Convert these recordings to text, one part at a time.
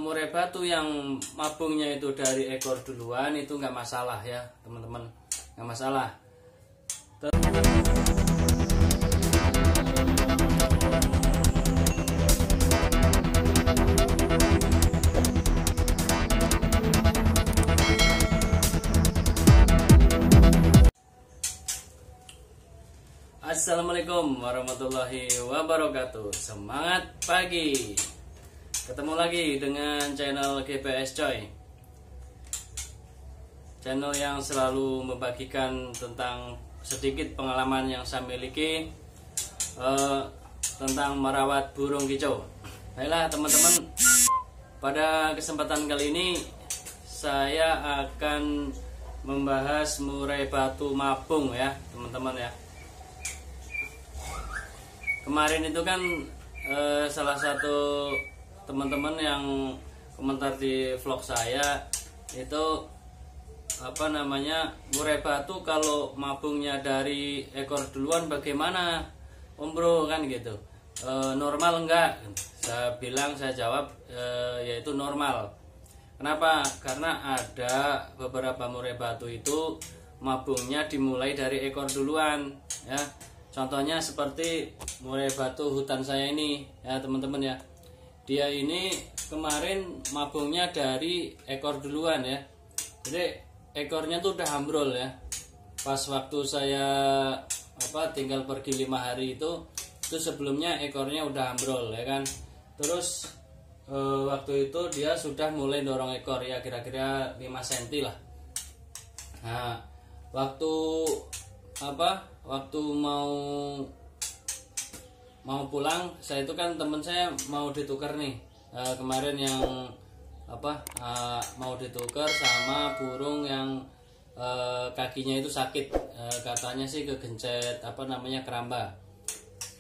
murai batu yang mabungnya itu dari ekor duluan itu nggak masalah ya teman-teman, nggak masalah. Assalamualaikum warahmatullahi wabarakatuh. Semangat pagi. Ketemu lagi dengan channel GPS Coy, channel yang selalu membagikan tentang sedikit pengalaman yang saya miliki tentang merawat burung kicau. Baiklah teman-teman, pada kesempatan kali ini saya akan membahas murai batu mabung ya teman-teman ya. Kemarin itu kan salah satu teman-teman yang komentar di vlog saya itu murai batu kalau mabungnya dari ekor duluan bagaimana Om Bro kan gitu, normal enggak? Saya jawab yaitu normal. Kenapa? Karena ada beberapa murai batu itu mabungnya dimulai dari ekor duluan ya. Contohnya seperti murai batu hutan saya ini ya teman-teman ya. Dia ini kemarin mabungnya dari ekor duluan ya. Jadi ekornya tuh udah ambrol ya. Pas waktu saya tinggal pergi 5 hari itu sebelumnya ekornya udah ambrol ya kan. Terus waktu itu dia sudah mulai dorong ekor ya, kira-kira 5 cm lah. Nah, waktu mau pulang, saya itu kan temen saya mau ditukar nih kemarin yang mau ditukar sama burung yang kakinya itu sakit, katanya sih kegencet keramba.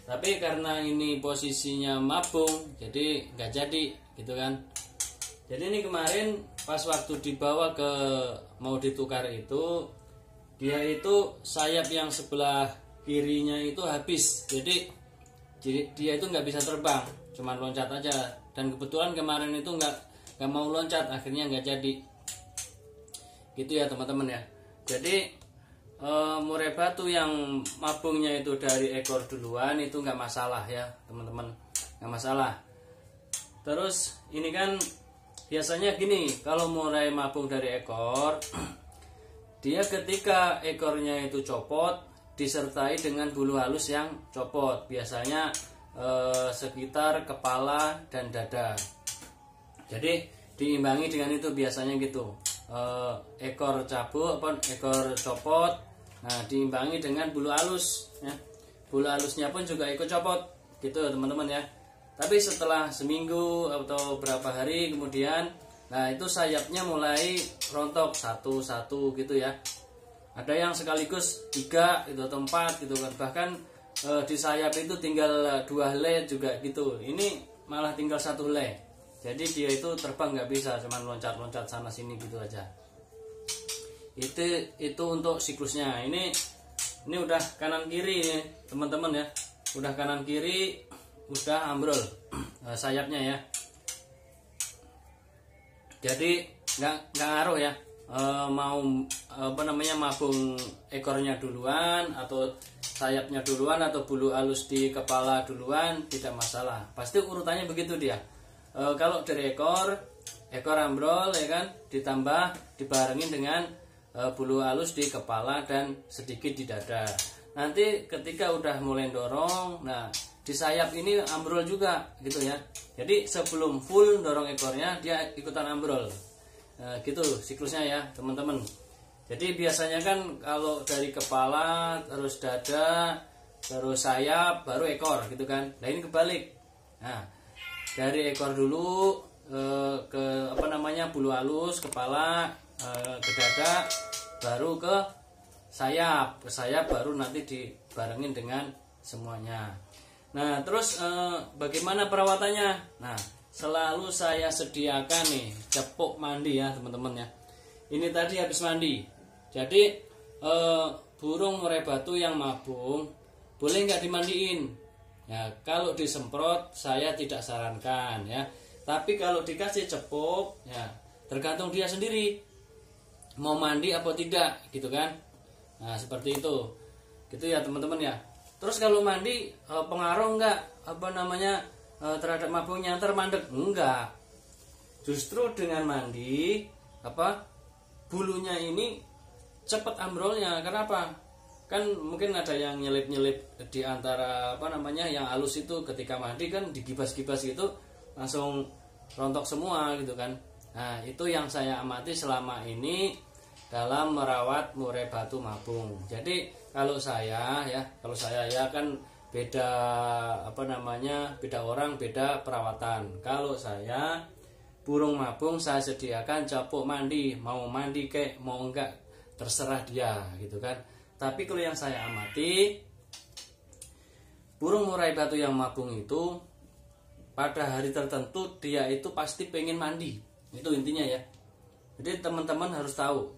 Tapi karena ini posisinya mabung jadi nggak jadi gitu kan. Jadi ini kemarin pas waktu dibawa ke mau ditukar itu, dia itu sayap yang sebelah kirinya itu habis, jadi dia itu nggak bisa terbang, cuma loncat aja. Dan kebetulan kemarin itu nggak mau loncat, akhirnya nggak jadi gitu ya teman-teman ya. Jadi murai batu yang mabungnya itu dari ekor duluan itu nggak masalah ya teman-teman, nggak masalah. Terus ini kan biasanya gini, kalau murai mabung dari ekor dia ketika ekornya itu copot disertai dengan bulu halus yang copot, biasanya sekitar kepala dan dada. Jadi diimbangi dengan itu biasanya gitu, ekor cabut ekor copot, nah diimbangi dengan bulu halus ya. Bulu halusnya pun juga ikut copot gitu teman-teman ya. Tapi setelah seminggu atau berapa hari kemudian, nah itu sayapnya mulai rontok satu-satu gitu ya. Ada yang sekaligus 3 gitu atau 4 gitu kan. Bahkan di sayap itu tinggal 2 helai juga gitu. Ini malah tinggal 1 helai. Jadi dia itu terbang nggak bisa, cuman loncat-loncat sana sini gitu aja. Itu untuk siklusnya. Ini udah kanan kiri nih teman-teman ya. Udah kanan kiri udah ambrol sayapnya ya. Jadi nggak ngaruh ya, mau mabung ekornya duluan atau sayapnya duluan atau bulu halus di kepala duluan, tidak masalah. Pasti urutannya begitu dia. Kalau dari ekor ambrol ya kan, ditambah dibarengin dengan bulu halus di kepala dan sedikit di dada. Nanti ketika udah mulai dorong, nah di sayap ini ambrol juga gitu ya. Jadi sebelum full dorong ekornya dia ikutan ambrol. Gitu siklusnya ya teman-teman. Jadi biasanya kan kalau dari kepala terus dada terus sayap baru ekor gitu kan. Nah ini kebalik. Nah dari ekor dulu ke bulu halus kepala, ke dada, baru ke sayap. Ke sayap baru nanti dibarengin dengan semuanya. Nah terus bagaimana perawatannya? Nah selalu saya sediakan nih cepuk mandi ya teman-teman ya. Ini tadi habis mandi. Jadi burung murai batu yang mabung boleh nggak dimandiin? Ya kalau disemprot saya tidak sarankan ya. Tapi kalau dikasih cepuk, ya tergantung dia sendiri mau mandi apa tidak, gitu kan. Nah seperti itu, gitu ya teman-teman ya. Terus kalau mandi pengaruh enggak terhadap mabungnya, ntar mandek? Enggak. Justru dengan mandi bulunya ini cepat ambrolnya. Kenapa? Kan mungkin ada yang nyelip-nyelip di antara yang halus itu, ketika mandi kan digibas-gibas gitu langsung rontok semua gitu kan. Nah itu yang saya amati selama ini dalam merawat murai batu mabung. Jadi kalau saya kan beda beda orang beda perawatan. Kalau saya burung mabung saya sediakan capuk mandi, mau mandi kek mau enggak terserah dia gitu kan. Tapi kalau yang saya amati, burung murai batu yang mabung itu pada hari tertentu dia itu pasti pengen mandi. Itu intinya ya. Jadi teman-teman harus tahu,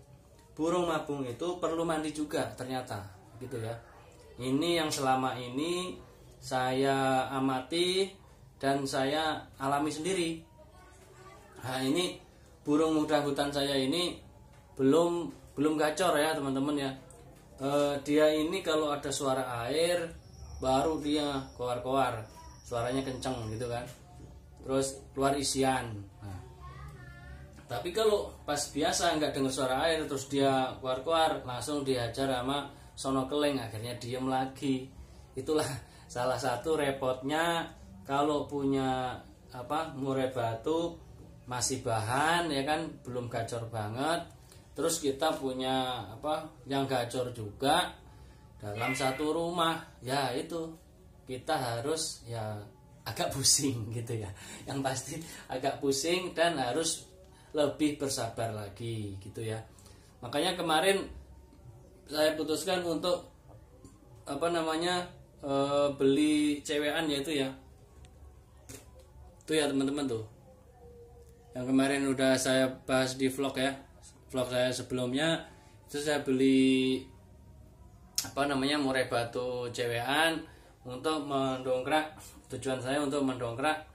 burung mabung itu perlu mandi juga ternyata, gitu ya. Ini yang selama ini saya amati dan saya alami sendiri. Nah ini burung muda hutan saya ini belum gacor ya teman-teman ya. Dia ini kalau ada suara air baru dia koar-koar, suaranya kenceng gitu kan, terus keluar isian. Nah, tapi kalau pas biasa nggak dengar suara air terus dia koar-koar, langsung dihajar sama sono keleng, akhirnya diem lagi. Itulah salah satu repotnya kalau punya murai batu masih bahan ya kan, belum gacor banget. Terus kita punya yang gacor juga dalam satu rumah, ya itu kita harus ya agak pusing gitu ya. Yang pasti agak pusing dan harus lebih bersabar lagi gitu ya. Makanya kemarin saya putuskan untuk beli cewekan, yaitu ya itu ya teman-teman tuh, yang kemarin udah saya bahas di vlog saya sebelumnya. Itu saya beli murai batu cewekan untuk mendongkrak, tujuan saya untuk mendongkrak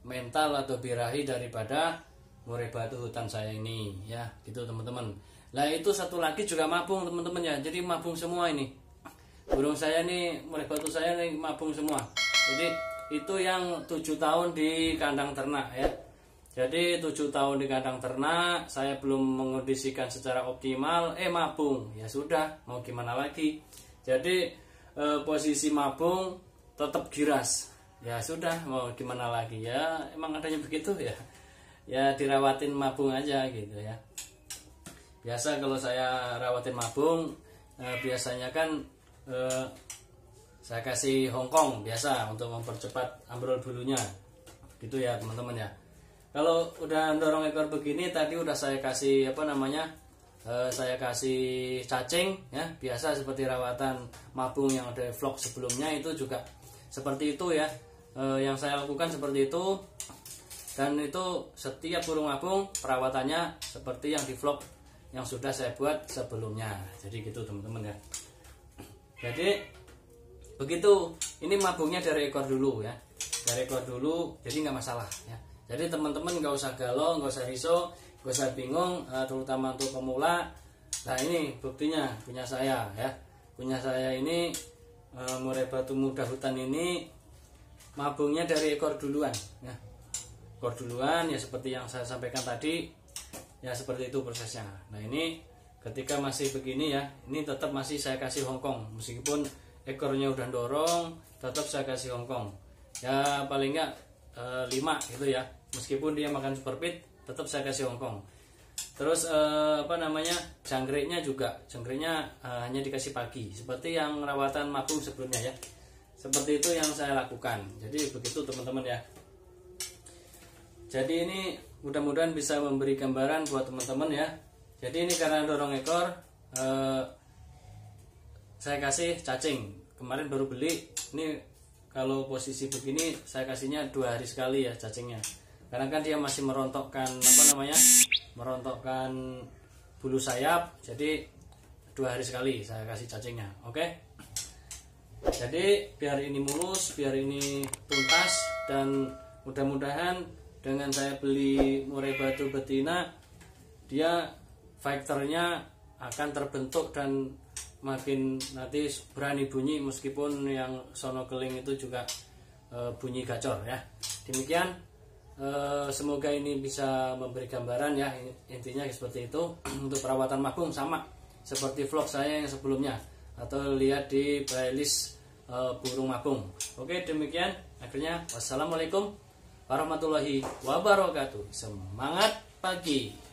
mental atau birahi daripada murai batu hutan saya ini ya, gitu teman-teman. Nah itu satu lagi juga mabung teman-teman ya. Jadi mabung semua ini burung saya nih, murai batu saya nih mabung semua. Jadi itu yang 7 tahun di kandang ternak ya. Jadi 7 tahun di kandang ternak, saya belum mengondisikan secara optimal, mabung. Ya sudah, mau gimana lagi. Jadi posisi mabung tetap giras. Ya sudah, mau gimana lagi ya, emang adanya begitu ya. Ya dirawatin mabung aja gitu ya. Biasa kalau saya rawatin mabung, biasanya kan saya kasih Hongkong biasa untuk mempercepat ambrol bulunya. Gitu ya teman-teman ya. Kalau udah dorong ekor begini, tadi udah saya kasih saya kasih cacing ya, biasa seperti rawatan mabung yang ada vlog sebelumnya itu juga seperti itu ya. Yang saya lakukan seperti itu, dan itu setiap burung mabung perawatannya seperti yang di vlog yang sudah saya buat sebelumnya. Jadi gitu teman-teman ya. Jadi begitu, ini mabungnya dari ekor dulu ya, dari ekor dulu, jadi nggak masalah ya. Jadi teman-teman nggak usah galau, nggak usah risau, nggak usah bingung, terutama untuk pemula. Nah ini buktinya punya saya ya, punya saya ini murai batu muda hutan ini mabungnya dari ekor duluan ya, ekor duluan ya, seperti yang saya sampaikan tadi ya, seperti itu prosesnya. Nah ini ketika masih begini ya, ini tetap masih saya kasih Hongkong, meskipun ekornya udah dorong, tetap saya kasih Hongkong ya, paling nggak 5 gitu ya, meskipun dia makan super feed tetap saya kasih Hongkong. Terus jangkriknya juga, hanya dikasih pagi seperti yang rawatan mabung sebelumnya ya, seperti itu yang saya lakukan. Jadi begitu teman-teman ya. Jadi ini mudah-mudahan bisa memberi gambaran buat teman-teman ya. Jadi ini karena dorong ekor, saya kasih cacing, kemarin baru beli. Ini kalau posisi begini saya kasihnya 2 hari sekali ya cacingnya, karena kan dia masih merontokkan merontokkan bulu sayap. Jadi 2 hari sekali saya kasih cacingnya. Oke. Jadi biar ini mulus, biar ini tuntas dan mudah-mudahan dengan saya beli murai batu betina, dia faktornya akan terbentuk dan makin nanti berani bunyi, meskipun yang sono keling itu juga bunyi gacor ya. Demikian, semoga ini bisa memberi gambaran ya, intinya seperti itu. Untuk perawatan mabung sama seperti vlog saya yang sebelumnya, atau lihat di playlist burung mabung. Oke, demikian akhirnya, wassalamualaikum warahmatullahi wabarakatuh. Semangat pagi.